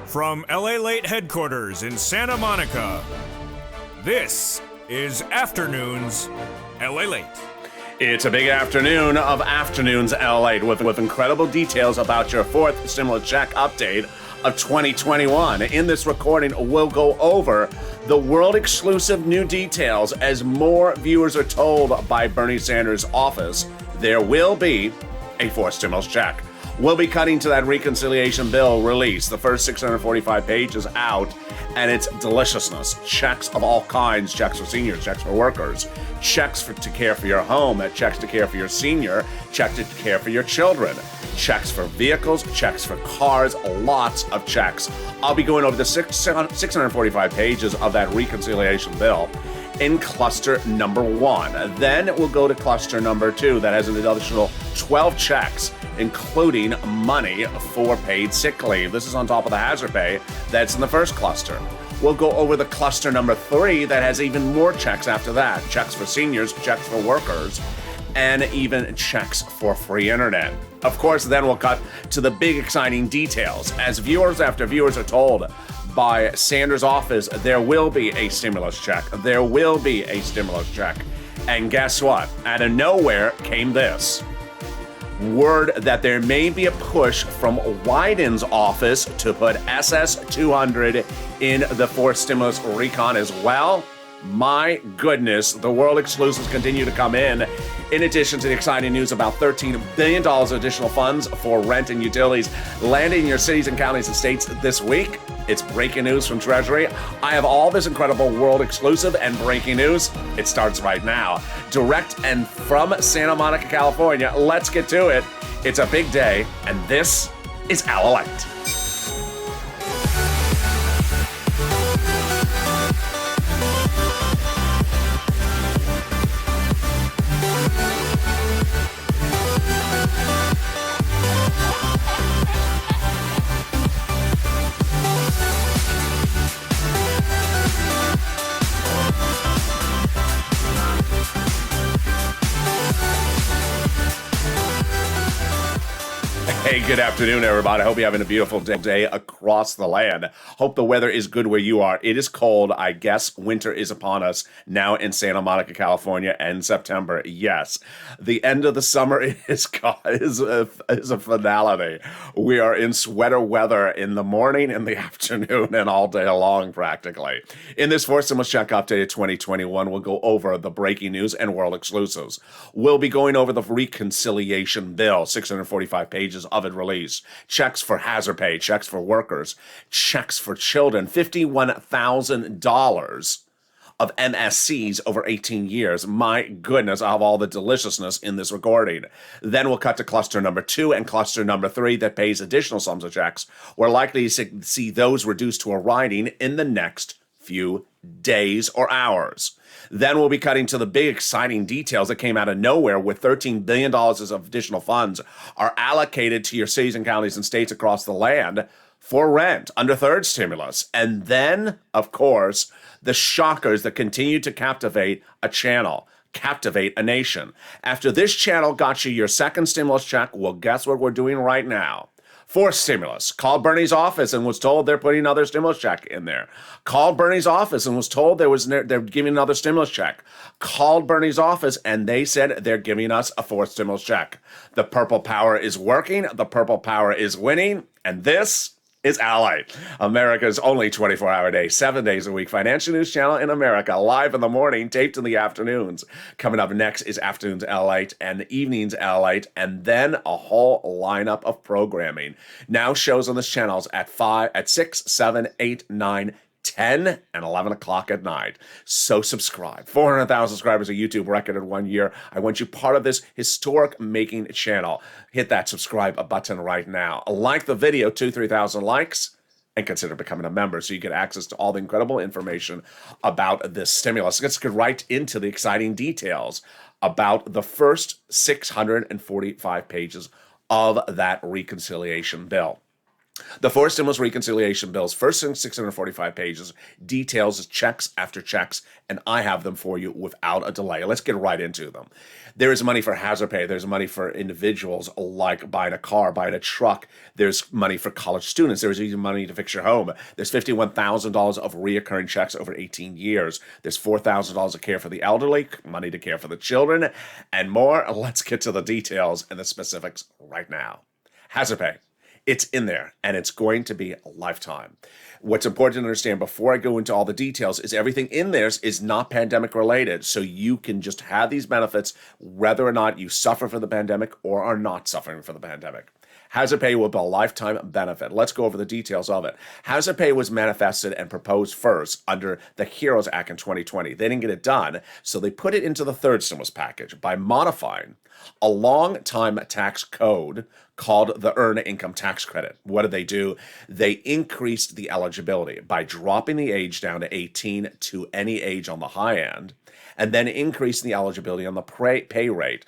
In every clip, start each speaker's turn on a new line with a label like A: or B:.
A: From LALATE headquarters in Santa Monica, this is Afternoons LALATE.
B: It's a big afternoon of Afternoons LALATE with incredible details about your fourth stimulus check update of 2021. In this recording, we'll go over the world-exclusive new details as more viewers are told by Bernie Sanders' office there will be a fourth stimulus check. We'll be cutting to that reconciliation bill release, the first 645 pages out, and its deliciousness. Checks of all kinds, checks for seniors, checks for workers, checks to care for your home, checks to care for your senior, checks to care for your children, checks for vehicles, checks for cars, lots of checks. I'll be going over the 645 pages of that reconciliation bill in cluster number 1. Then we'll go to cluster number 2 that has an additional 12 checks, including money for paid sick leave. This is on top of the hazard pay that's in the first cluster. We'll go over the cluster number 3 that has even more checks after that. Checks for seniors, checks for workers, and even checks for free internet. Of course, then we'll cut to the big exciting details. As viewers after viewers are told by Sanders' office, there will be a stimulus check. There will be a stimulus check. And guess what? Out of nowhere came this. Word that there may be a push from Wyden's office to put SS-200 in the fourth stimulus recon as well. My goodness, the world exclusives continue to come in addition to the exciting news about $13 billion additional funds for rent and utilities landing in your cities and counties and states this week. It's breaking news from Treasury. I have all this incredible world exclusive and breaking news. It starts right now. Direct and from Santa Monica, California. Let's get to it. It's a big day, and this is LALATE. Hey, good afternoon, everybody. I hope you're having a beautiful day across the land. Hope the weather is good where you are. It is cold. I guess winter is upon us now in Santa Monica, California, and September. Yes, the end of the summer is a finality. We are in sweater weather in the morning, in the afternoon, and all day long, practically. In this fourth stimulus check update of 2021, we'll go over the breaking news and world exclusives. We'll be going over the reconciliation bill, 645 pages of it released. Checks for hazard pay, checks for workers, checks for children, $51,000 of MSCs over 18 years. My goodness, I have all the deliciousness in this recording. Then we'll cut to cluster number 2 and cluster number 3 that pays additional sums of checks. We're likely to see those reduced to a writing in the next few days or hours. Then we'll be cutting to the big exciting details that came out of nowhere with $13 billion of additional funds are allocated to your cities and counties and states across the land for rent under third stimulus. And then, of course, the shockers that continue to captivate a channel, captivate a nation. After this channel got you your second stimulus check, well, guess what we're doing right now? Fourth stimulus. Called Bernie's office and was told they're putting another stimulus check in there. Called Bernie's office and was told they're giving another stimulus check. Called Bernie's office and they said they're giving us a fourth stimulus check. The purple power is working. The purple power is winning. And this is LALATE, America's only 24-hour day, 7 days a week financial news channel in America, live in the morning, taped in the afternoons. Coming up next is Afternoons LALATE and Evenings LALATE, and then a whole lineup of programming. Now shows on this channel at 6, 7, 8, 9, 10, and 11 o'clock at night. So subscribe. 400,000 subscribers, a YouTube record in 1 year. I want you part of this historic-making channel. Hit that subscribe button right now. Like the video, 3,000 likes, and consider becoming a member so you get access to all the incredible information about this stimulus. Let's get right into the exciting details about the first 645 pages of that reconciliation bill. The four stimulus reconciliation bills, first 645 pages, details checks after checks, and I have them for you without a delay. Let's get right into them. There is money for hazard pay. There's money for individuals like buying a car, buying a truck. There's money for college students. There's even money to fix your home. There's $51,000 of reoccurring checks over 18 years. There's $4,000 of care for the elderly, money to care for the children, and more. Let's get to the details and the specifics right now. Hazard pay. It's in there, and it's going to be a lifetime. What's important to understand before I go into all the details is everything in there is not pandemic related, so you can just have these benefits whether or not you suffer from the pandemic or are not suffering from the pandemic. Hazard pay will be a lifetime benefit. Let's go over the details of it. Hazard pay was manifested and proposed first under the HEROES Act in 2020. They didn't get it done, so they put it into the third stimulus package by modifying a long-time tax code called the Earned Income Tax Credit. What did they do? They increased the eligibility by dropping the age down to 18 to any age on the high end, and then increasing the eligibility on the pay rate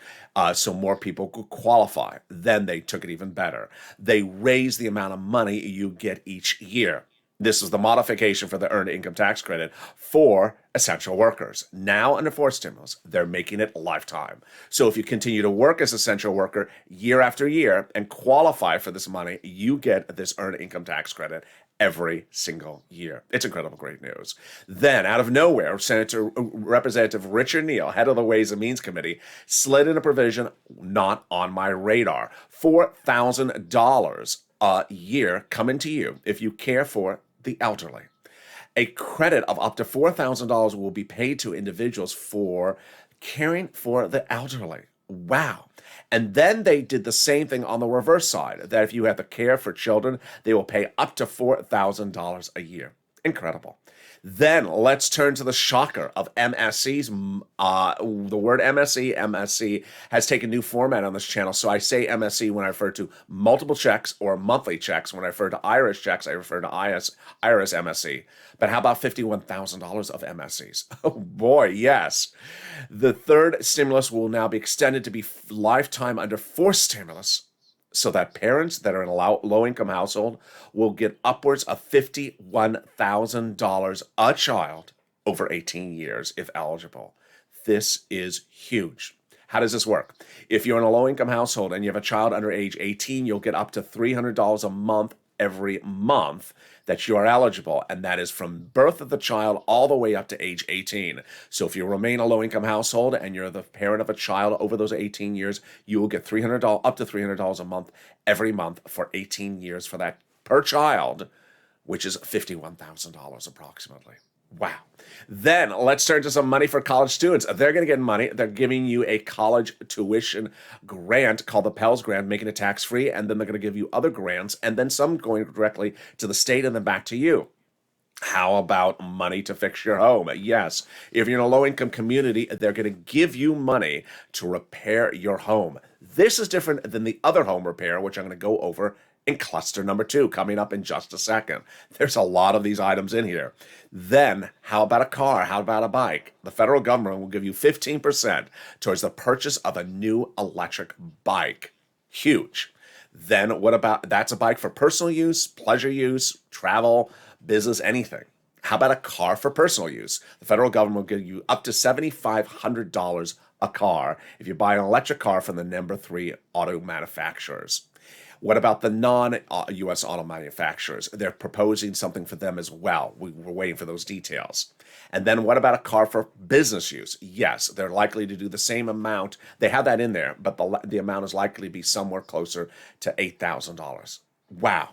B: so more people could qualify. Then they took it even better. They raised the amount of money you get each year. This is the modification for the Earned Income Tax Credit for essential workers. Now, under fourth stimulus, they're making it lifetime. So if you continue to work as an essential worker year after year and qualify for this money, you get this Earned Income Tax Credit every single year. It's incredible, great news. Then, out of nowhere, Representative Richard Neal, head of the Ways and Means Committee, slid in a provision not on my radar. $4,000 a year coming to you if you care for the elderly. A credit of up to $4,000 will be paid to individuals for caring for the elderly. Wow. And then they did the same thing on the reverse side, that if you have to care for children, they will pay up to $4,000 a year. Incredible. Then let's turn to the shocker of MSCs. The word MSC has taken new format on this channel. So I say MSC when I refer to multiple checks or monthly checks. When I refer to IRS checks, I refer to IRS MSC. But how about $51,000 of MSCs? Oh boy, yes. The third stimulus will now be extended to be lifetime under fourth stimulus, so that parents that are in a low-income household will get upwards of $51,000 a child over 18 years if eligible. This is huge. How does this work? If you're in a low-income household and you have a child under age 18, you'll get up to $300 a month every month that you are eligible, and that is from birth of the child all the way up to age 18. So if you remain a low-income household and you're the parent of a child over those 18 years, you will get up to $300 a month every month for 18 years for that per child, which is $51,000 approximately. Wow. Then let's turn to some money for college students. They're going to get money. They're giving you a college tuition grant called the Pell Grant, making it tax-free, and then they're going to give you other grants, and then some going directly to the state and then back to you. How about money to fix your home? Yes. If you're in a low-income community, they're going to give you money to repair your home. This is different than the other home repair, which I'm going to go over in cluster number 2, coming up in just a second. There's a lot of these items in here. Then, how about a car? How about a bike? The federal government will give you 15% towards the purchase of a new electric bike. Huge. Then what about, that's a bike for personal use, pleasure use, travel, business, anything. How about a car for personal use? The federal government will give you up to $7,500 a car if you buy an electric car from the number 3 auto manufacturers. What about the non-U.S. auto manufacturers? They're proposing something for them as well. We're waiting for those details. And then what about a car for business use? Yes, they're likely to do the same amount. They have that in there, but the amount is likely to be somewhere closer to $8,000. Wow.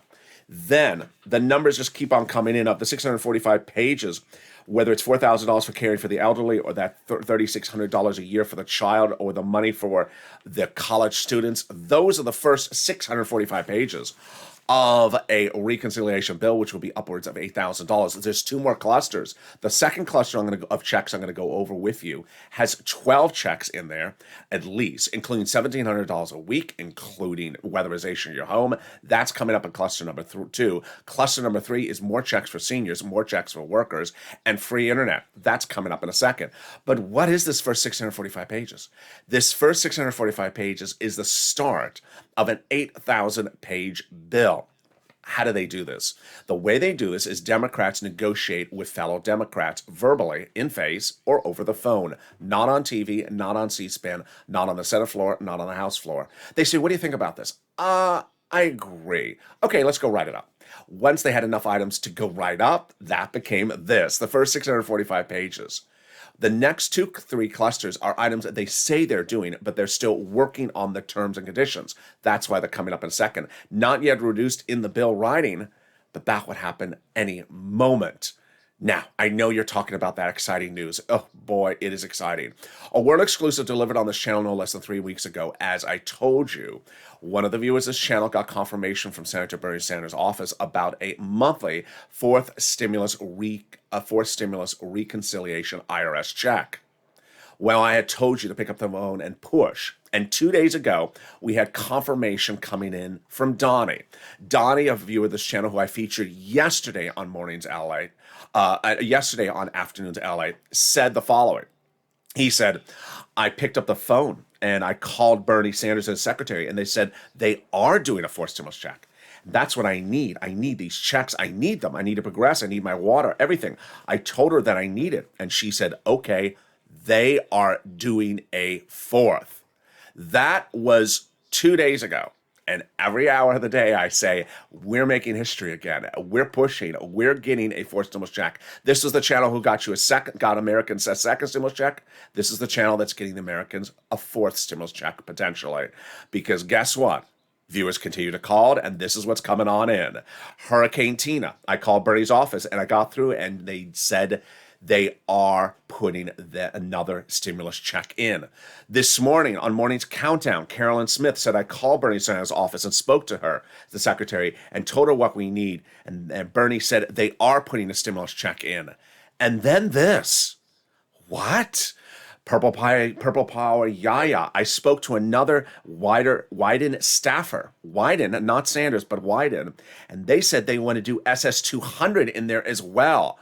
B: Then the numbers just keep on coming in. Of the 645 pages, whether it's $4,000 for caring for the elderly, or that $3,600 a year for the child, or the money for the college students, those are the first 645 pages of a reconciliation bill, which will be upwards of $8,000. There's 2 more clusters. The second cluster of checks I'm going to go over with you has 12 checks in there, at least, including $1,700 a week, including weatherization of your home. That's coming up in cluster number 2. Cluster number 3 is more checks for seniors, more checks for workers, and free internet. That's coming up in a second. But what is this first 645 pages? This first 645 pages is the start of an 8,000-page bill. How do they do this? The way they do this is Democrats negotiate with fellow Democrats verbally, in face, or over the phone. Not on TV, not on C-SPAN, not on the Senate floor, not on the House floor. They say, what do you think about this? I agree. Okay, let's go write it up. Once they had enough items to go write up, that became this, the first 645 pages. The next 2-3 clusters are items that they say they're doing, but they're still working on the terms and conditions. That's why they're coming up in a second. Not yet reduced in the bill writing, but that would happen any moment. Now, I know you're talking about that exciting news. Oh boy, it is exciting. A world exclusive delivered on this channel no less than 3 weeks ago. As I told you, one of the viewers of this channel got confirmation from Senator Bernie Sanders' office about a monthly fourth stimulus reconciliation IRS check. Well, I had told you to pick up the phone and push. And 2 days ago, we had confirmation coming in from Donnie. Donnie, a viewer of this channel who I featured yesterday on Mornings LA, yesterday on Afternoons LA, said the following. He said, I picked up the phone and I called Bernie Sanders and his secretary, and they said they are doing a fourth stimulus check. That's what I need. I need these checks. I need them. I need to progress. I need my water, everything. I told her that I need it. And she said, okay, they are doing a fourth. That was 2 days ago. And every hour of the day, I say, we're making history again. We're pushing. We're getting a fourth stimulus check. This is the channel who got Americans a second stimulus check. This is the channel that's getting the Americans a fourth stimulus check, potentially. Because guess what? Viewers continue to call, and this is what's coming on in. Hurricane Tina. I called Bernie's office, and I got through, and they said they are putting another stimulus check in. This morning, on Morning's Countdown, Carolyn Smith said, I called Bernie Sanders' office and spoke to her, the secretary, and told her what we need. And Bernie said they are putting a stimulus check in. And then this. What? Purple Power Yaya. I spoke to another Wyden staffer. Wyden, not Sanders, but Wyden. And they said they want to do SS200 in there as well.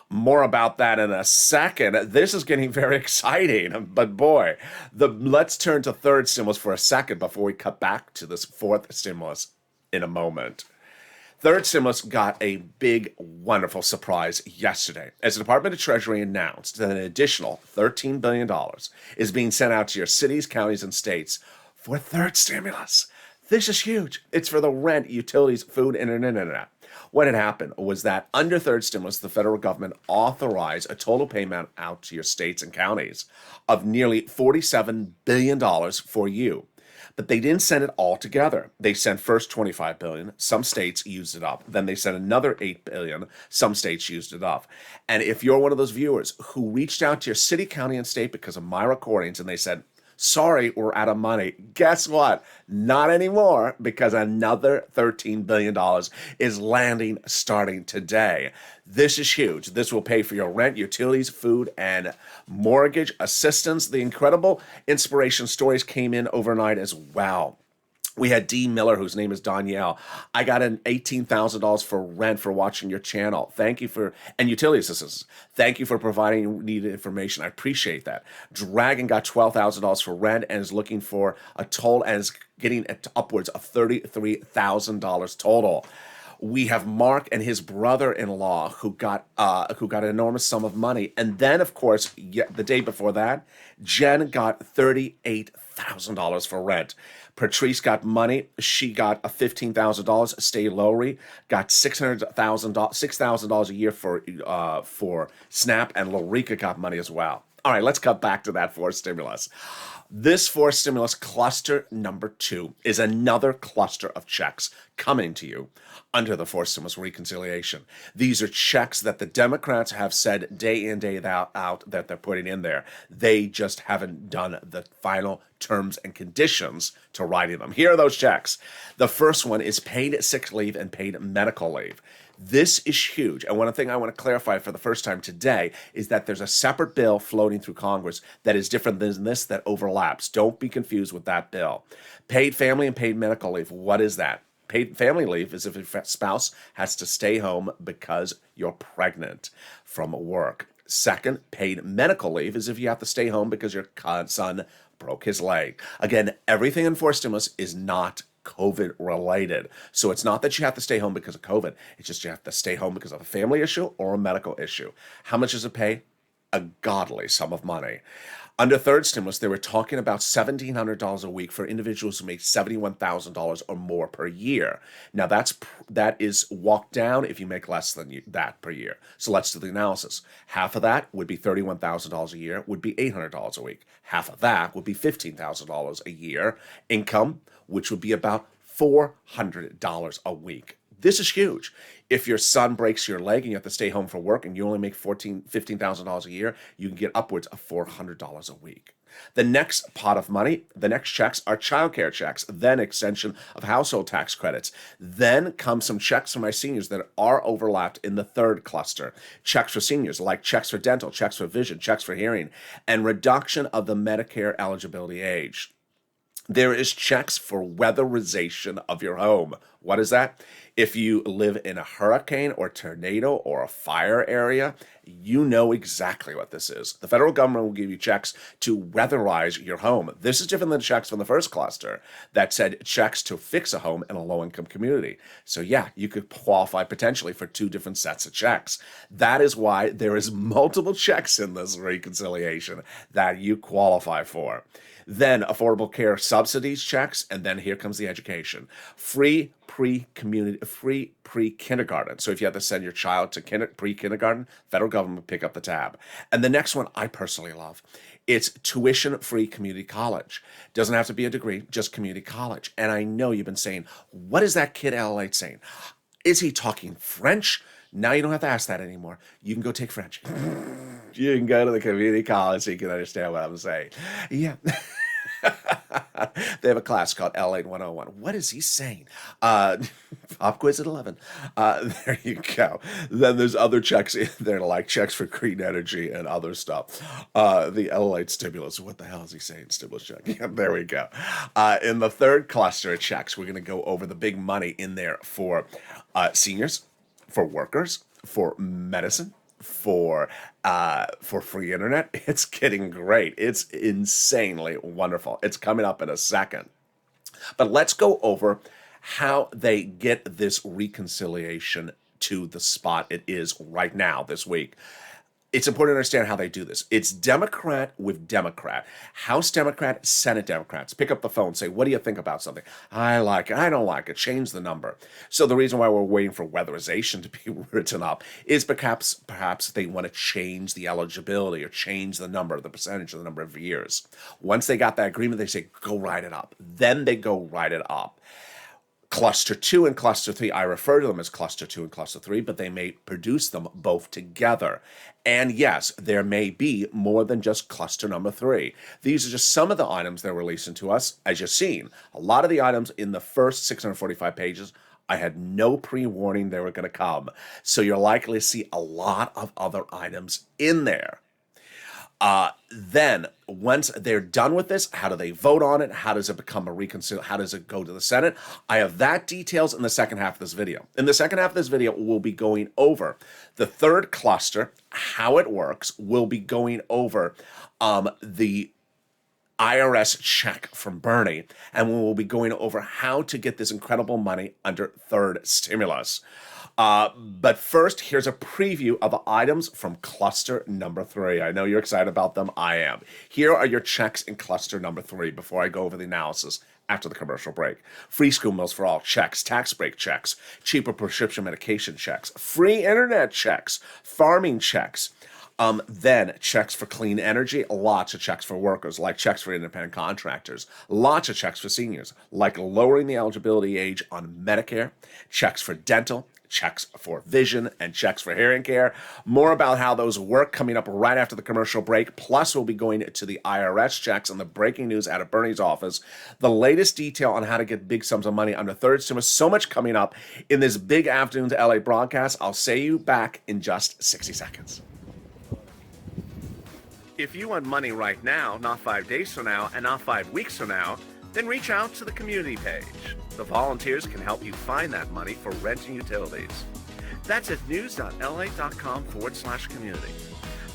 B: More about that in a second. This is getting very exciting. But boy, let's turn to third stimulus for a second before we cut back to this fourth stimulus in a moment. Third stimulus got a big, wonderful surprise yesterday as the Department of Treasury announced that an additional $13 billion is being sent out to your cities, counties, and states for third stimulus. This is huge. It's for the rent, utilities, food, and internet. What had happened was that under third stimulus, the federal government authorized a total payment out to your states and counties of nearly $47 billion for you. But they didn't send it all together. They sent first $25 billion. Some states used it up. Then they sent another $8 billion. Some states used it up. And if you're one of those viewers who reached out to your city, county, and state because of my recordings and they said, sorry, we're out of money. Guess what? Not anymore, because another $13 billion is landing starting today. This is huge. This will pay for your rent, utilities, food, and mortgage assistance. The incredible inspiration stories came in overnight as well. We had Dee Miller, whose name is Danielle. I got an $18,000 for rent for watching your channel. Thank you and utility assistance. Thank you for providing needed information. I appreciate that. Dragon got $12,000 for rent and is looking for a total and is getting upwards of $33,000 total. We have Mark and his brother-in-law who got an enormous sum of money. And then, of course, the day before that, Jen got $38,000 for rent. Patrice got money. She got a $15,000. Stay Lowry got $6,000 a year for SNAP, and Lorica got money as well. All right, let's cut back to that fourth stimulus. This fourth stimulus, cluster number 2, is another cluster of checks coming to you under the fourth stimulus reconciliation. These are checks that the Democrats have said day in, day out that they're putting in there. They just haven't done the final terms and conditions to writing them. Here are those checks. The first one is paid sick leave and paid medical leave. This is huge. And one thing I want to clarify for the first time today is that there's a separate bill floating through Congress that is different than this that overlaps. Don't be confused with that bill. Paid family and paid medical leave. What is that? Paid family leave is if your spouse has to stay home because you're pregnant from work. Second, paid medical leave is if you have to stay home because your son broke his leg. Again, everything in fourth stimulus is not COVID related. So it's not that you have to stay home because of COVID. It's just you have to stay home because of a family issue or a medical issue. How much does it pay? A godly sum of money. Under third stimulus, they were talking about $1,700 a week for individuals who make $71,000 or more per year. Now that is walked down if you make less than that per year. So let's do the analysis. Half of that would be $31,000 a year, would be $800 a week. Half of that would be $15,000 a year income, which would be about $400 a week. This is huge. If your son breaks your leg and you have to stay home from work and you only make $15,000 a year, you can get upwards of $400 a week. The next pot of money, the next checks are childcare checks, then extension of household tax credits. Then come some checks for my seniors that are overlapped in the third cluster. Checks for seniors, like checks for dental, checks for vision, checks for hearing, and reduction of the Medicare eligibility age. There is checks for weatherization of your home. What is that? If you live in a hurricane or tornado or a fire area, you know exactly what this is. The federal government will give you checks to weatherize your home. This is different than checks from the first cluster that said checks to fix a home in a low-income community. So yeah, you could qualify potentially for two different sets of checks. That is why there is multiple checks in this reconciliation that you qualify for. Then affordable care subsidies checks, and then here comes the education. Free pre-kindergarten. So if you have to send your child to pre-kindergarten, federal government will pick up the tab. And the next one I personally love. It's tuition-free community college. Doesn't have to be a degree, just community college. And I know you've been saying, what is that kid LALATE saying? Is he talking French? Now you don't have to ask that anymore. You can go take French. You can go to the community college so you can understand what I'm saying. Yeah. They have a class called LALATE 101. What is he saying? Pop quiz at 11. There you go. Then there's other checks in there, like checks for green energy and other stuff. The LALATE stimulus. What the hell is he saying? Stimulus check. Yeah, there we go. In the third cluster of checks, we're going to go over the big money in there for seniors, for workers, for medicine, for free internet. It's getting great. It's insanely wonderful. It's coming up in a second. But let's go over how they get this reconciliation to the spot it is right now this week. It's important to understand how they do this. It's Democrat with Democrat. House Democrat, Senate Democrats. Pick up the phone, say, what do you think about something? I like it. I don't like it. Change the number. So the reason why we're waiting for weatherization to be written up is perhaps they want to change the eligibility or change the number, the percentage of the number of years. Once they got that agreement, they say, go write it up. Then they go write it up. Cluster 2 and Cluster 3, I refer to them as Cluster 2 and Cluster 3, but they may produce them both together. And yes, there may be more than just Cluster number 3. These are just some of the items they're releasing to us. As you've seen, a lot of the items in the first 645 pages, I had no pre-warning they were going to come. So you're likely to see a lot of other items in there. Then once they're done with this, how do they vote on it? How does it become a reconciliation? How does it go to the Senate? I have that details in the second half of this video. In the second half of this video, we'll be going over the third cluster, how it works. We'll be going over the IRS check from Bernie, and we'll be going over how to get this incredible money under third stimulus. But first, here's a preview of the items from cluster number 3. I know you're excited about them. I am. Here are your checks in cluster number 3 before I go over the analysis after the commercial break. Free school meals for all checks, tax break checks, cheaper prescription medication checks, free internet checks, farming checks. Then checks for clean energy, lots of checks for workers, like checks for independent contractors, lots of checks for seniors, like lowering the eligibility age on Medicare, checks for dental, checks for vision, and checks for hearing care. More about how those work coming up right after the commercial break. Plus, we'll be going to the IRS checks and the breaking news out of Bernie's office. The latest detail on how to get big sums of money under third stimulus. So much coming up in this big afternoon to LA broadcast. I'll see you back in just 60 seconds. If you want money right now, not 5 days from now, and not 5 weeks from now, then reach out to the community page. The volunteers can help you find that money for rent and utilities. That's at news.la.com/community.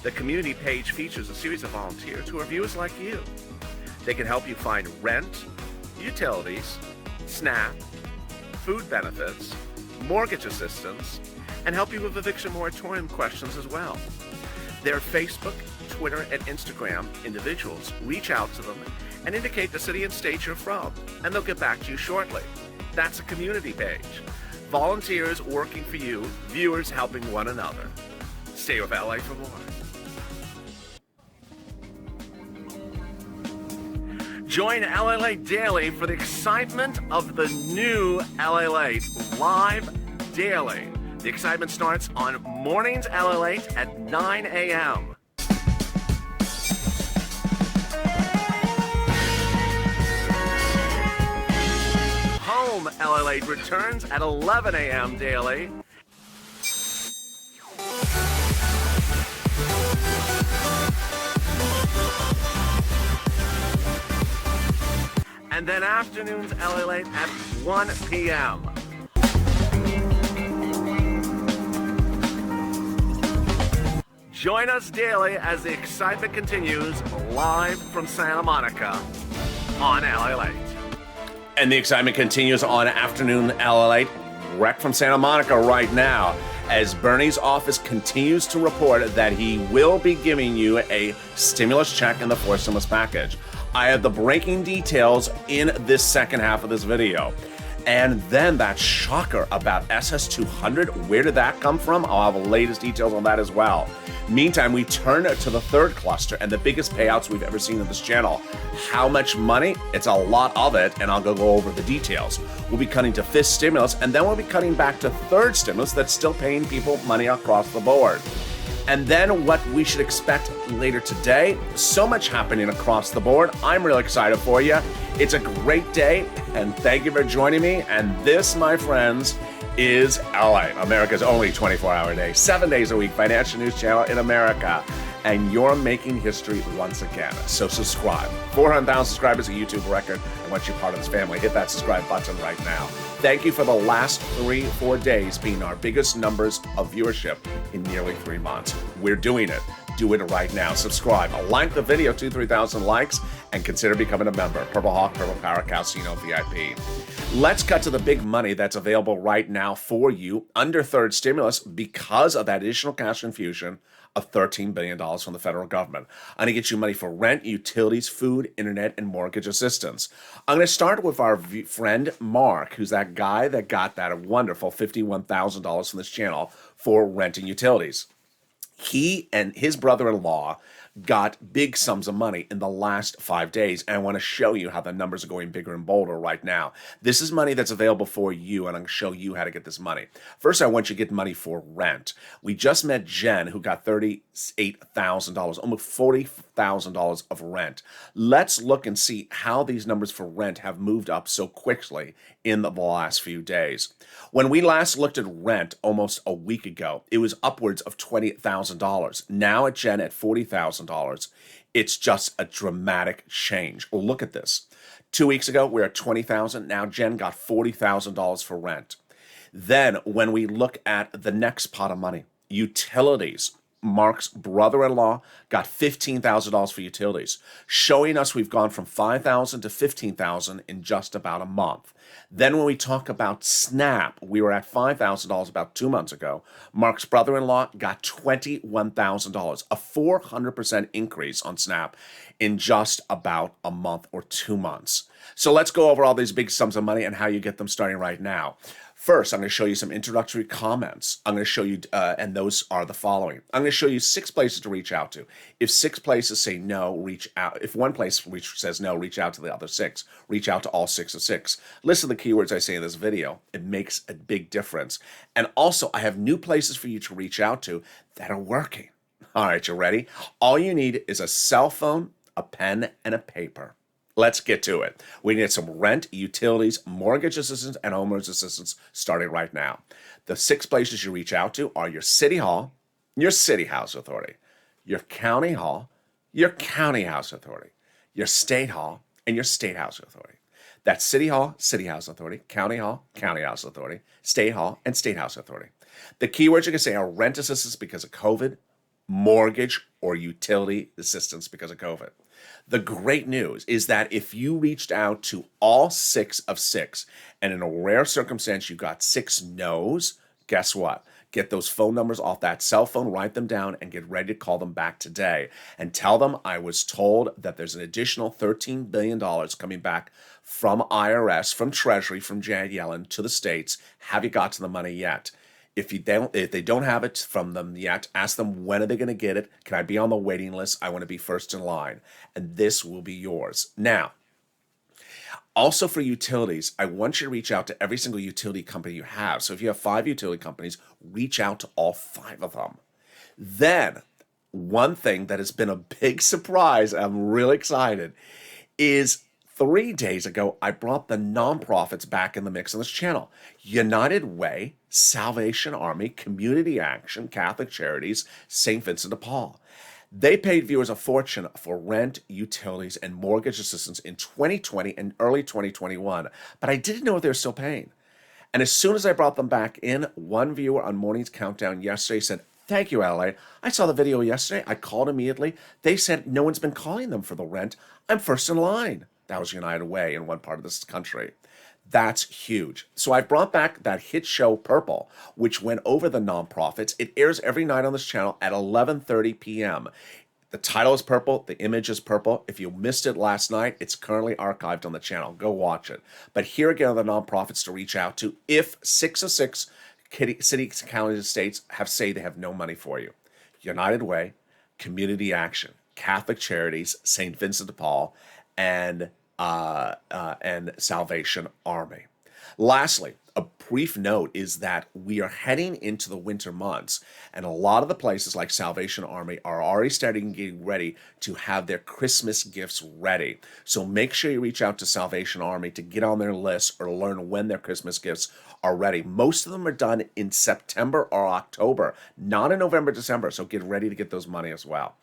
B: The community page features a series of volunteers who are viewers like you. They can help you find rent, utilities, SNAP, food benefits, mortgage assistance, and help you with eviction moratorium questions as well. Their Facebook, Twitter, and Instagram individuals reach out to them and indicate the city and state you're from, and they'll get back to you shortly. That's a community page. Volunteers working for you, viewers helping one another. Stay with LA for more. Join LALATE Daily for the excitement of the new LALATE live daily. The excitement starts on mornings LALATE at 9 a.m. Home LALATE returns at 11 a.m. daily. And then afternoons LALATE at 1 p.m. Join us daily as the excitement continues live from Santa Monica on LALATE. And the excitement continues on afternoon LALATE, direct from Santa Monica right now, as Bernie's office continues to report that he will be giving you a stimulus check in the fourth stimulus package. I have the breaking details in this second half of this video. And then that shocker about SS200, where did that come from? I'll have the latest details on that as well. Meantime, we turn to the third cluster and the biggest payouts we've ever seen on this channel. How much money? It's a lot of it, and I'll go over the details. We'll be cutting to fifth stimulus, and then we'll be cutting back to third stimulus that's still paying people money across the board. And then what we should expect later today. So much happening across the board. I'm really excited for you. It's a great day, and thank you for joining me. And this, my friends, is LA, America's only 24-hour day, 7 days a week financial news channel in America. And you're making history once again. So subscribe. 400,000 subscribers, a YouTube record. And once you're part of this family, hit that subscribe button right now. Thank you for the last 3-4 days being our biggest numbers of viewership in nearly 3 months. We're doing it. Do it right now. Subscribe. Like the video, 2,000-3,000 likes, and consider becoming a member. Purple Hawk, Purple Power, Casino VIP. Let's cut to the big money that's available right now for you under third stimulus because of that additional cash infusion of $13 billion from the federal government. I'm going to get you money for rent, utilities, food, internet, and mortgage assistance. I'm going to start with our friend Mark, who's that guy that got that wonderful $51,000 from this channel for rent and utilities. He and his brother-in-law got big sums of money in the last 5 days, and I want to show you how the numbers are going bigger and bolder right now. This is money that's available for you, and I'm going to show you how to get this money. First, I want you to get money for rent. We just met Jen, who got $38,000, almost $40,000 of rent. Let's look and see how these numbers for rent have moved up so quickly in the last few days. When we last looked at rent almost a week ago, it was upwards of $20,000. Now at Jen at $40,000. It's just a dramatic change. Well, look at this. 2 weeks ago, we were at $20,000. Now Jen got $40,000 for rent. Then when we look at the next pot of money, utilities, Mark's brother-in-law got $15,000 for utilities, showing us we've gone from $5,000 to $15,000 in just about a month. Then when we talk about SNAP, we were at $5,000 about 2 months ago. Mark's brother-in-law got $21,000, a 400% increase on SNAP in just about a month or 2 months. So let's go over all these big sums of money and how you get them starting right now. First, I'm going to show you some introductory comments. I'm going to show you, and those are the following. I'm going to show you 6 places to reach out to. If 6 places say no, reach out. If one place says no, reach out to the other 6. Reach out to all 6 of 6. Listen to the keywords I say in this video. It makes a big difference. And also, I have new places for you to reach out to that are working. All right, you ready? All you need is a cell phone, a pen, and a paper. Let's get to it. We need some rent, utilities, mortgage assistance, and homeowners assistance starting right now. The 6 places you reach out to are your city hall, your city house authority, your county hall, your county house authority, your state hall, and your state house authority. That's city hall, city house authority, county hall, county house authority, state hall, and state house authority. The keywords you can say are rent assistance because of COVID, mortgage, or utility assistance because of COVID. The great news is that if you reached out to all 6 of 6, and in a rare circumstance you got 6 no's, guess what? Get those phone numbers off that cell phone, write them down, and get ready to call them back today. And tell them I was told that there's an additional $13 billion coming back from IRS, from Treasury, from Janet Yellen to the states. Have you got to the money yet? If they don't have it from them yet, ask them, when are they going to get it? Can I be on the waiting list? I want to be first in line. And this will be yours. Now, also for utilities, I want you to reach out to every single utility company you have. So if you have 5 utility companies, reach out to all 5 of them. Then, one thing that has been a big surprise, I'm really excited, is 3 days ago, I brought the nonprofits back in the mix on this channel. United Way, Salvation Army, Community Action, Catholic Charities, St. Vincent de Paul. They paid viewers a fortune for rent, utilities, and mortgage assistance in 2020 and early 2021, but I didn't know if they were still paying. And as soon as I brought them back in, one viewer on Morning's Countdown yesterday said, "Thank you, LA. I saw the video yesterday. I called immediately. They said no one's been calling them for the rent. I'm first in line." That was United Way in one part of this country. That's huge. So I brought back that hit show Purple, which went over the nonprofits. It airs every night on this channel at 11:30 p.m. The title is Purple. The image is purple. If you missed it last night, it's currently archived on the channel. Go watch it. But here again are the nonprofits to reach out to if 6 of 6 cities, counties, and states say they have no money for you. United Way, Community Action, Catholic Charities, St. Vincent de Paul, and Salvation Army. Lastly, a brief note is that we are heading into the winter months, and a lot of the places like Salvation Army are already starting getting ready to have their Christmas gifts ready. So make sure you reach out to Salvation Army to get on their list or learn when their Christmas gifts are ready. Most of them are done in September or October, not in November, December, so get ready to get those money as well.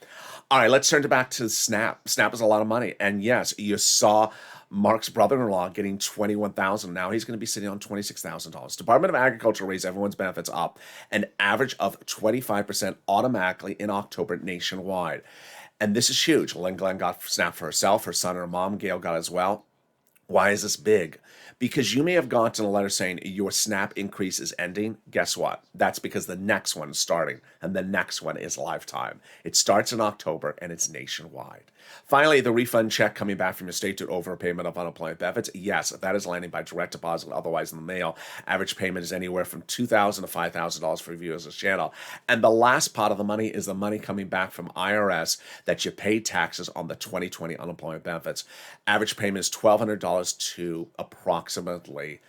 B: All right, let's turn back to Snap. Snap is a lot of money, and yes, you saw Mark's brother-in-law getting $21,000. Now he's going to be sitting on $26,000. Department of Agriculture raised everyone's benefits up an average of 25% automatically in October nationwide. And this is huge. Lynn Glenn got SNAP for herself, her son and her mom. Gail got it as well. Why is this big? Because you may have gotten a letter saying your SNAP increase is ending. Guess what? That's because the next one is starting, and the next one is lifetime. It starts in October, and it's nationwide. Finally, the refund check coming back from your state to overpayment of unemployment benefits. Yes, that is landing by direct deposit, otherwise in the mail. Average payment is anywhere from $2,000 to $5,000 for viewers of this channel. And the last pot of the money is the money coming back from IRS that you paid taxes on the 2020 unemployment benefits. Average payment is $1,200 to approximately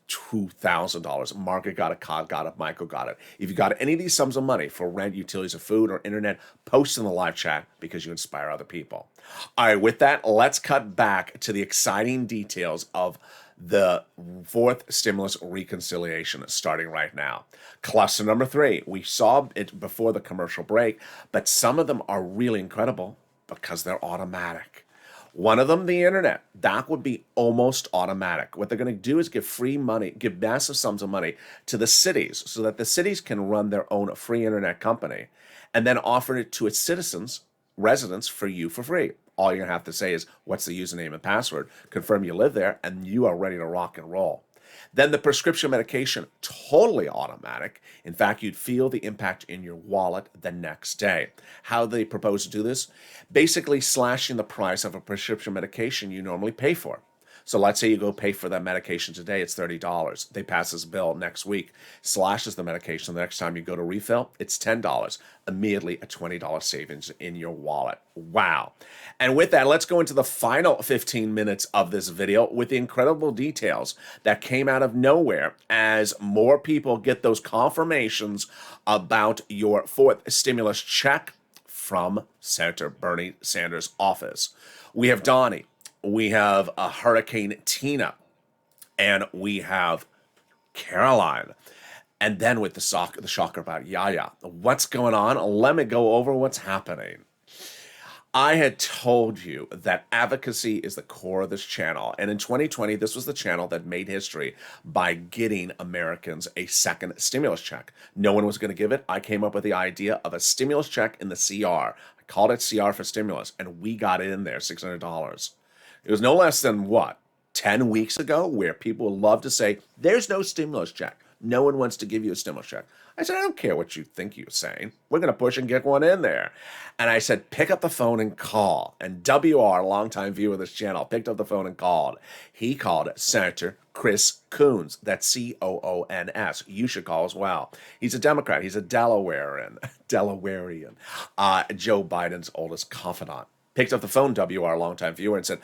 B: $2,000. Margaret got it, Cog got it, Michael got it. If you got any of these sums of money for rent, utilities, or food, or internet, post in the live chat because you inspire other people. All right, with that, let's cut back to the exciting details of the 4th stimulus reconciliation starting right now. Cluster number 3, we saw it before the commercial break, but some of them are really incredible because they're automatic. One of them, the internet, that would be almost automatic. What they're going to do is give free money, give massive sums of money to the cities so that the cities can run their own free internet company and then offer it to its citizens, residents, for you for free. All you're going to have to say is, what's the username and password, confirm you live there, and you are ready to rock and roll. Then the prescription medication, totally automatic. In fact, you'd feel the impact in your wallet the next day. How they propose to do this? Basically slashing the price of a prescription medication you normally pay for. So let's say you go pay for that medication today, it's $30. They pass this bill next week, slashes the medication. The next time you go to refill, it's $10. Immediately a $20 savings in your wallet. Wow. And with that, let's go into the final 15 minutes of this video with the incredible details that came out of nowhere as more people get those confirmations about your 4th stimulus check from Senator Bernie Sanders' office. We have Donnie. We have a Hurricane Tina, and we have Caroline. And then with the shocker about Yaya. What's going on? Let me go over what's happening. I had told you that advocacy is the core of this channel. And in 2020, this was the channel that made history by getting Americans a second stimulus check. No one was going to give it. I came up with the idea of a stimulus check in the CR. I called it CR for stimulus, and we got it in there, $600. It was no less than what, 10 weeks ago, where people love to say, there's no stimulus check. No one wants to give you a stimulus check. I said, I don't care what you think you're saying. We're going to push and get one in there. And I said, pick up the phone and call. And WR, a longtime viewer of this channel, picked up the phone and called. He called Senator Chris Coons. That's C-O-O-N-S. You should call as well. He's a Democrat. He's a Delawarean. Joe Biden's oldest confidant. Picked up the phone, WR, longtime viewer, and said,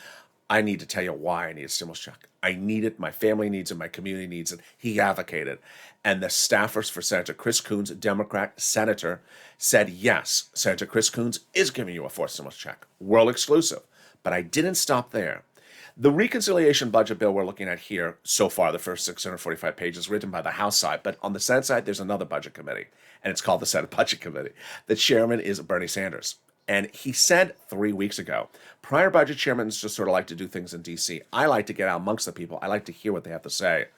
B: I need to tell you why I need a stimulus check. I need it. My family needs it. My community needs it. He advocated. And the staffers for Senator Chris Coons, Democrat senator, said, yes, Senator Chris Coons is giving you a fourth stimulus check. World exclusive. But I didn't stop there. The reconciliation budget bill we're looking at here, so far, the first 645 pages, written by the House side. But on the Senate side, there's another budget committee, and it's called the Senate Budget Committee. The chairman is Bernie Sanders. And he said 3 weeks ago, prior budget chairmen just sort of like to do things in D.C. I like to get out amongst the people. I like to hear what they have to say.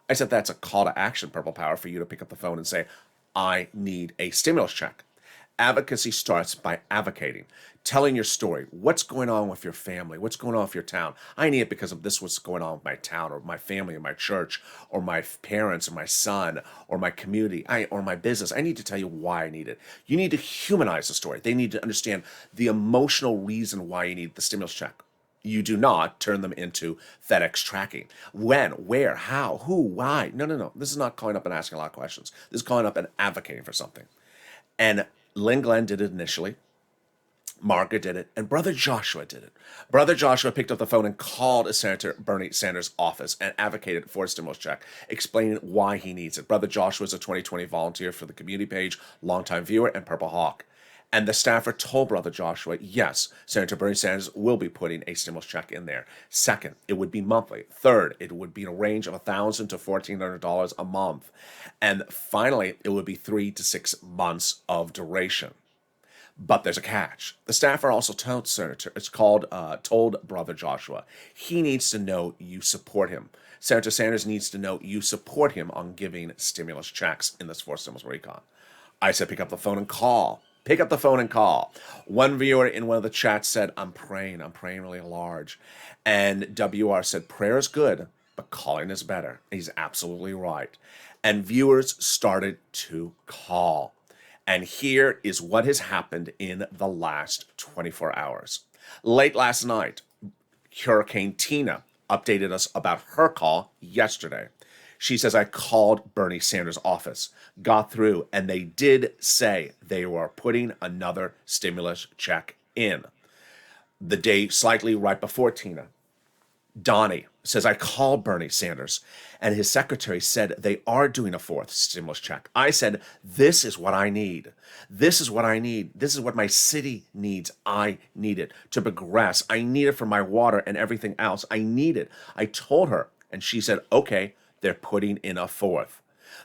B: I said, that's a call to action, Purple Power, for you to pick up the phone and say, I need a stimulus check. Advocacy starts by advocating, telling your story. What's going on with your family? What's going on with your town? I need it because of this, what's going on with my town or my family or my church or my parents or my son or my community or my business. I need to tell you why I need it. You need to humanize the story. They need to understand the emotional reason why you need the stimulus check. You do not turn them into FedEx tracking. When, where, how, who, why. No. This is not calling up and asking a lot of questions. This is calling up and advocating for something. And Lynn Glenn did it initially. Margaret did it, and Brother Joshua did it. Brother Joshua picked up the phone and called Senator Bernie Sanders' office and advocated for a stimulus check, explaining why he needs it. Brother Joshua is a 2020 volunteer for the community page, longtime viewer, and Purple Hawk. And the staffer told Brother Joshua, yes, Senator Bernie Sanders will be putting a stimulus check in there. Second, it would be monthly. Third, it would be in a range of $1,000 to $1,400 a month. And finally, it would be 3 to 6 months of duration. But there's a catch. The staffer also told told Brother Joshua, he needs to know you support him. Senator Sanders needs to know you support him on giving stimulus checks in this fourth stimulus recon. I said, pick up the phone and call. Pick up the phone and call. One viewer in one of the chats said, I'm praying really large. And WR said, prayer is good, but calling is better. He's absolutely right. And viewers started to call. And here is what has happened in the last 24 hours. Late last night, Hurricane Tina updated us about her call yesterday. She says, I called Bernie Sanders' office, got through, and they did say they were putting another stimulus check in. The day slightly right before Tina, Donnie says, I called Bernie Sanders, and his secretary said they are doing a fourth stimulus check. I said, this is what I need. This is what I need. This is what my city needs. I need it to progress. I need it for my water and everything else. I need it. I told her, and she said, okay, they're putting in a fourth.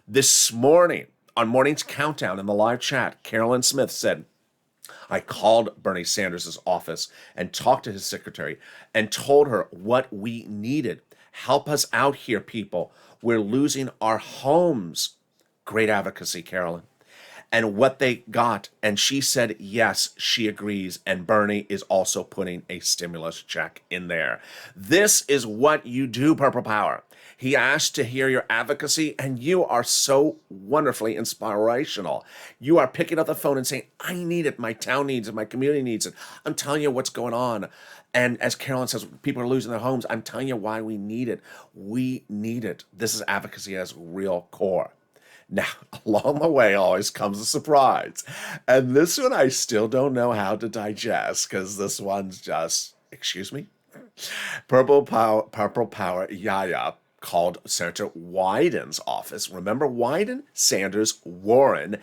B: This morning, on Morning's Countdown in the live chat, Carolyn Smith said, I called Bernie Sanders' office and talked to his secretary and told her what we needed. Help us out here, people. We're losing our homes. Great advocacy, Carolyn. And what they got, and she said, yes, she agrees, and Bernie is also putting a stimulus check in there. This is what you do, Purple Power. He asked to hear your advocacy, and you are so wonderfully inspirational. You are picking up the phone and saying, I need it, my town needs it, my community needs it. I'm telling you what's going on. And as Carolyn says, people are losing their homes. I'm telling you why we need it. We need it. This is advocacy at its real core. Now, along the way always comes a surprise. And this one I still don't know how to digest because this one's just, excuse me? Purple Power Yaya called Senator Wyden's office. Remember Wyden, Sanders, Warren,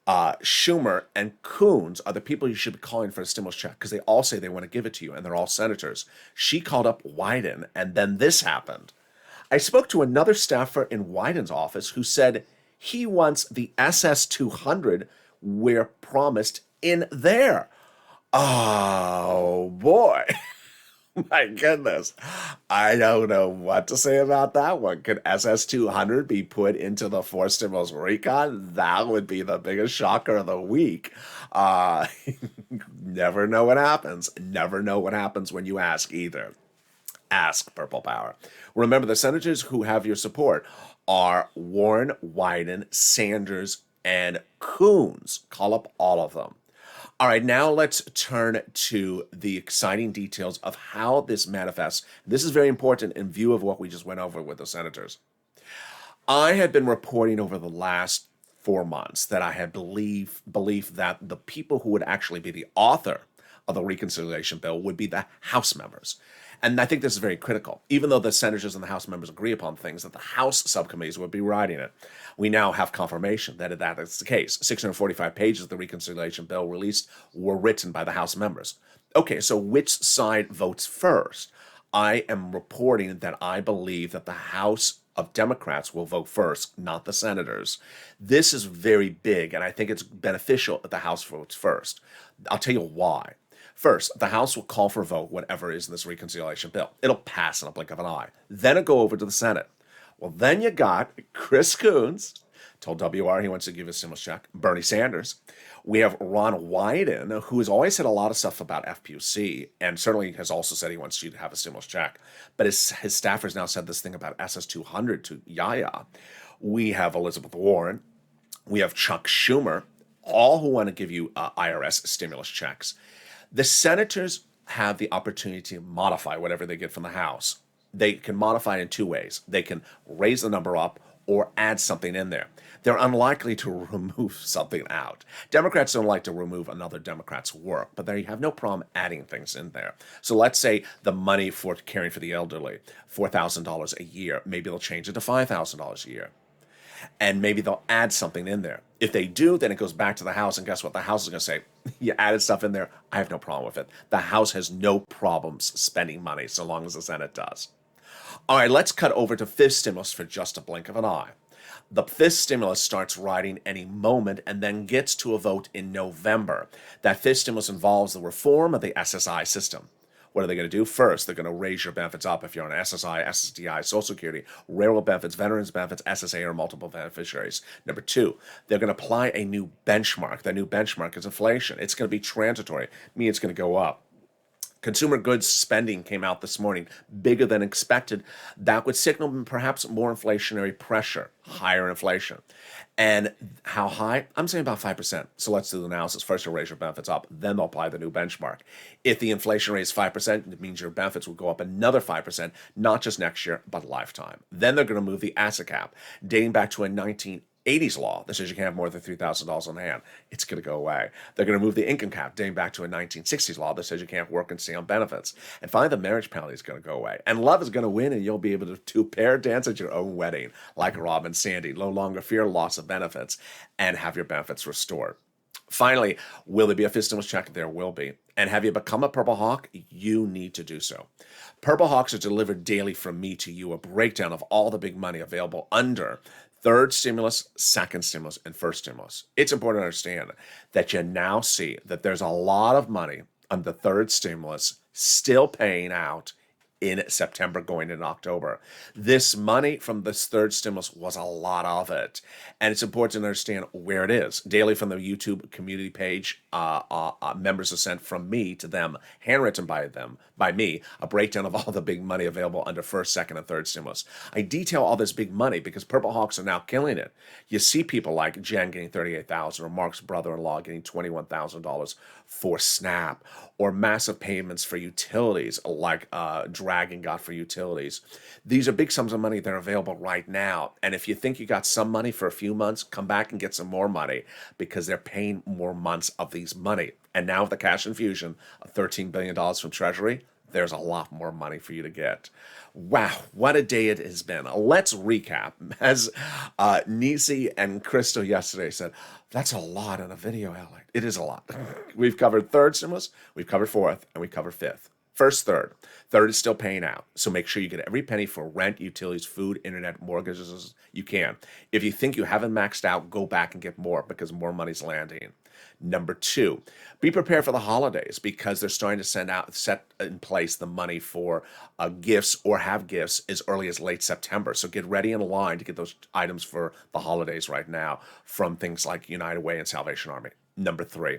B: Schumer, and Coons are the people you should be calling for a stimulus check because they all say they want to give it to you and they're all senators. She called up Wyden and then this happened. I spoke to another staffer in Wyden's office who said he wants the SS-200 we're promised in there. Oh boy. My goodness. I don't know what to say about that one. Could SS200 be put into the fourth stimulus recon? That would be the biggest shocker of the week. Uh, never know what happens. Never know what happens when you ask either. Ask Purple Power. Remember, the senators who have your support are Warren, Wyden, Sanders, and Coons. Call up all of them. All right, now let's turn to the exciting details of how this manifests. This is very important in view of what we just went over with the senators. I had been reporting over the last 4 months that I had belief that the people who would actually be the author of the reconciliation bill would be the House members. And I think this is very critical. Even though the senators and the House members agree upon things, that the House subcommittees would be writing it. We now have confirmation that that is the case. 645 pages of the reconciliation bill released were written by the House members. Okay, so which side votes first? I am reporting that I believe that the House of Democrats will vote first, not the senators. This is very big, and I think it's beneficial that the House votes first. I'll tell you why. First, the House will call for a vote, whatever is in this reconciliation bill. It'll pass in a blink of an eye. Then it'll go over to the Senate. Well, then you got Chris Coons, told WR he wants to give a stimulus check, Bernie Sanders. We have Ron Wyden, who has always said a lot of stuff about FPUC, and certainly has also said he wants you to have a stimulus check. But his staffers now said this thing about SS200 to Yaya. We have Elizabeth Warren. We have Chuck Schumer, all who want to give you IRS stimulus checks. The senators have the opportunity to modify whatever they get from the House. They can modify it in two ways. They can raise the number up or add something in there. They're unlikely to remove something out. Democrats don't like to remove another Democrat's work, but they have no problem adding things in there. So let's say the money for caring for the elderly, $4,000 a year, maybe they'll change it to $5,000 a year. And maybe they'll add something in there. If they do, then it goes back to the House, and guess what? The House is going to say, you added stuff in there, I have no problem with it. The House has no problems spending money so long as the Senate does. All right, let's cut over to fifth stimulus for just a blink of an eye. The fifth stimulus starts writing any moment and then gets to a vote in November. That fifth stimulus involves the reform of the SSI system. What are they going to do? First, they're going to raise your benefits up if you're on SSI, SSDI, Social Security, railroad benefits, veterans benefits, SSA, or multiple beneficiaries. Number two, they're going to apply a new benchmark. That new benchmark is inflation. It's going to be transitory, meaning it's going to go up. Consumer goods spending came out this morning, bigger than expected. That would signal perhaps more inflationary pressure, higher inflation. And how high? I'm saying about 5%. So let's do the analysis. First, you'll raise your benefits up, then they'll apply the new benchmark. If the inflation rate is 5%, it means your benefits will go up another 5%, not just next year, but lifetime. Then they're going to move the asset cap, dating back to a 1980s law that says you can't have more than $3,000 on hand. It's going to go away. They're going to move the income cap, dating back to a 1960s law that says you can't work and stay on benefits. And finally, the marriage penalty is going to go away. And love is going to win, and you'll be able to pair dance at your own wedding, like Rob and Sandy. No longer fear loss of benefits and have your benefits restored. Finally, will there be a fifth stimulus check? There will be. And have you become a Purple Hawk? You need to do so. Purple Hawks are delivered daily from me to you, a breakdown of all the big money available under third stimulus, second stimulus, and first stimulus. It's important to understand that you now see that there's a lot of money on the third stimulus still paying out in September going into October. This money from this third stimulus was a lot of it. And it's important to understand where it is. Daily from the YouTube community page, members are sent from me to them, handwritten by me, a breakdown of all the big money available under first, second, and third stimulus. I detail all this big money because Purple Hawks are now killing it. You see people like Jen getting $38,000 or Mark's brother-in-law getting $21,000 for SNAP, or massive payments for utilities like Dragon got for utilities. These are big sums of money that are available right now. And if you think you got some money for a few months, come back and get some more money because they're paying more months of these money. And now with the cash infusion of $13 billion from Treasury, there's a lot more money for you to get. Wow, what a day it has been. Let's recap. As Nisi and Crystal yesterday said, that's a lot in a video, Alec. It is a lot. We've covered third stimulus, we've covered fourth, and we covered fifth. First third. Third is still paying out. So make sure you get every penny for rent, utilities, food, internet, mortgages you can. If you think you haven't maxed out, go back and get more because more money's landing. Number two, be prepared for the holidays because they're starting to set in place the money for gifts or have gifts as early as late September. So get ready in line to get those items for the holidays right now from things like United Way and Salvation Army. Number three,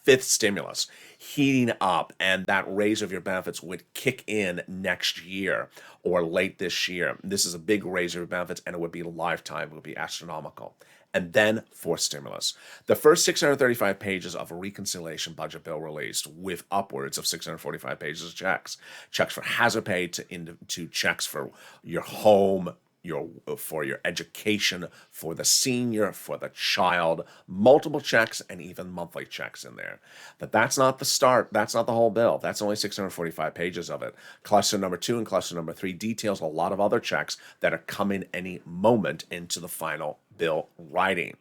B: fifth stimulus, heating up, and that raise of your benefits would kick in next year or late this year. This is a big raise of your benefits, and it would be lifetime. It would be astronomical. And then fourth stimulus. The first 635 pages of a reconciliation budget bill released with upwards of 645 pages of checks. Checks for hazard pay to checks for your home, for your education, for the senior, for the child, multiple checks and even monthly checks in there. But that's not the start. That's not the whole bill. That's only 645 pages of it. Cluster number 2 and cluster number 3 details a lot of other checks that are coming any moment into the final bill writing.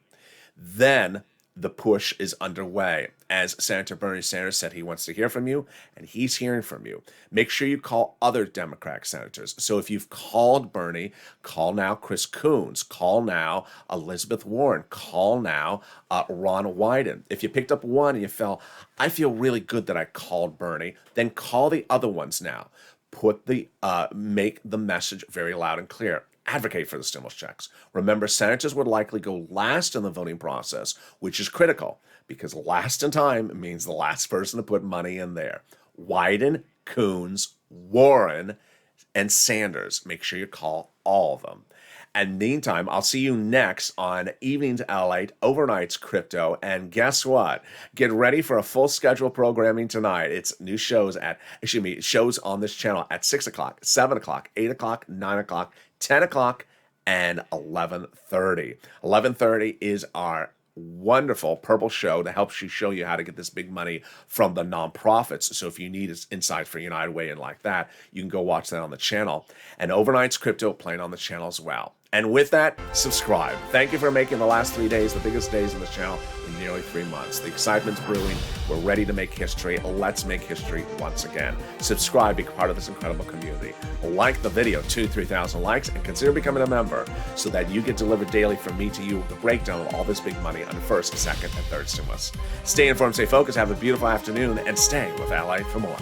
B: Then the push is underway. As Senator Bernie Sanders said, he wants to hear from you, and he's hearing from you. Make sure you call other Democratic senators. So if you've called Bernie, call now Chris Coons, call now Elizabeth Warren, call now Ron Wyden. If you picked up one and you felt, I feel really good that I called Bernie, then call the other ones now. Make the message very loud and clear. Advocate for the stimulus checks. Remember, senators would likely go last in the voting process, which is critical because last in time means the last person to put money in there. Wyden, Coons, Warren, and Sanders. Make sure you call all of them. And meantime, I'll see you next on Evenings LALATE, Overnights Crypto. And guess what? Get ready for a full schedule programming tonight. It's new shows shows on this channel at 6 o'clock, 7 o'clock, 8 o'clock, 9 o'clock, 10 o'clock, and 11:30. 11:30 is our wonderful purple show to help show you how to get this big money from the nonprofits. So if you need insights for United Way and like that, you can go watch that on the channel. And Overnight's Crypto playing on the channel as well. And with that, subscribe. Thank you for making the last 3 days the biggest days on this channel in nearly 3 months. The excitement's brewing. We're ready to make history. Let's make history once again. Subscribe, be part of this incredible community. Like the video, 2,000-3,000 likes, and consider becoming a member so that you get delivered daily from me to you the breakdown of all this big money under first, second, and third stimulus. Stay informed, stay focused, have a beautiful afternoon, and stay with LA for more.